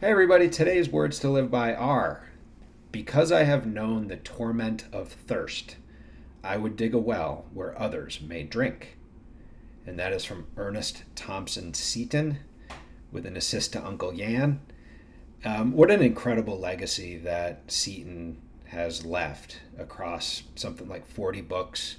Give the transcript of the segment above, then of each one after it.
Hey everybody, today's words to live by are: because I have known the torment of thirst, I would dig a well where others may drink. And that is from Ernest Thompson Seton with an assist to Uncle Yan. What an incredible legacy that Seton has left across something like 40 books,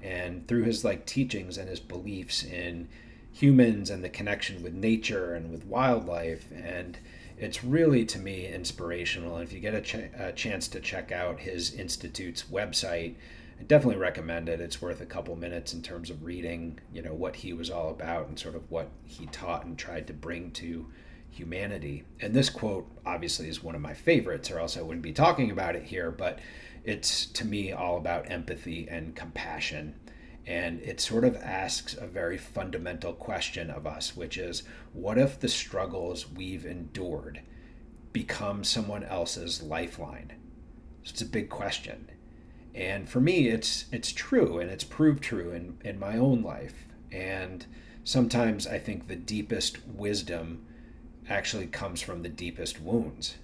and through his teachings and his beliefs in humans and the connection with nature and with wildlife. And it's really, to me, inspirational. And if you get a chance to check out his institute's website, I definitely recommend it. It's worth a couple minutes in terms of reading, what he was all about and sort of what he taught and tried to bring to humanity. And this quote obviously is one of my favorites, or else I wouldn't be talking about it here, but it's, to me, all about empathy and compassion. And it sort of asks a very fundamental question of us, which is, what if the struggles we've endured become someone else's lifeline? So it's a big question. And for me, it's true, and it's proved true in my own life. And sometimes I think the deepest wisdom actually comes from the deepest wounds.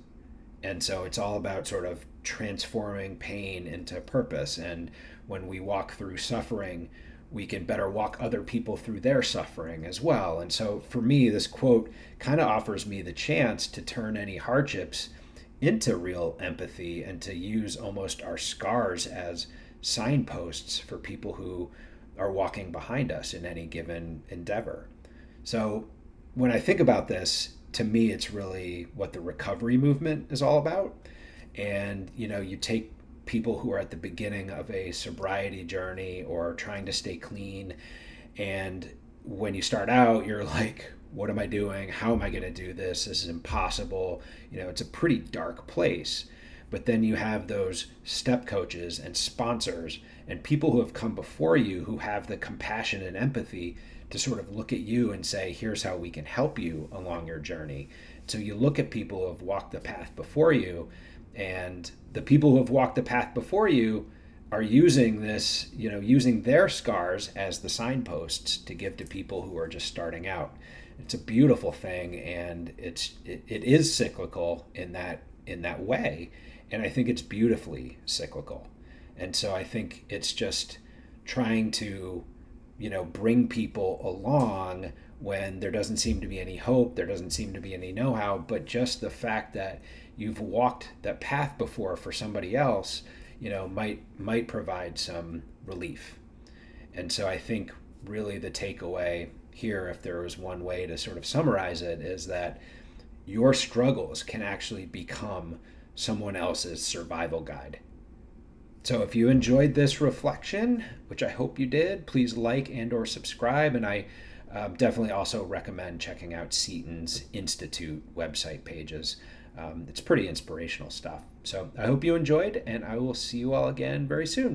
And so it's all about sort of transforming pain into purpose. And when we walk through suffering, we can better walk other people through their suffering as well. And so for me, this quote kind of offers me the chance to turn any hardships into real empathy and to use almost our scars as signposts for people who are walking behind us in any given endeavor. So when I think about this, to me, it's really what the recovery movement is all about. And, you take people who are at the beginning of a sobriety journey or trying to stay clean. And when you start out, you're like, what am I doing? How am I going to do this? This is impossible. It's a pretty dark place. But then you have those step coaches and sponsors and people who have come before you who have the compassion and empathy to sort of look at you and say, here's how we can help you along your journey. So you look at people who have walked the path before you, and the people who have walked the path before you are using this, using their scars as the signposts to give to people who are just starting out. It's a beautiful thing, and it is cyclical in that way, and I think it's beautifully cyclical. And so I think it's just trying to, bring people along when there doesn't seem to be any hope, there doesn't seem to be any know-how, but just the fact that you've walked that path before for somebody else, might provide some relief. And so I think really the takeaway here, if there was one way to sort of summarize it, is that your struggles can actually become someone else's survival guide. So if you enjoyed this reflection, which I hope you did, please like and or subscribe. And I definitely also recommend checking out Seton's Institute website pages. It's pretty inspirational stuff. So I hope you enjoyed, and I will see you all again very soon.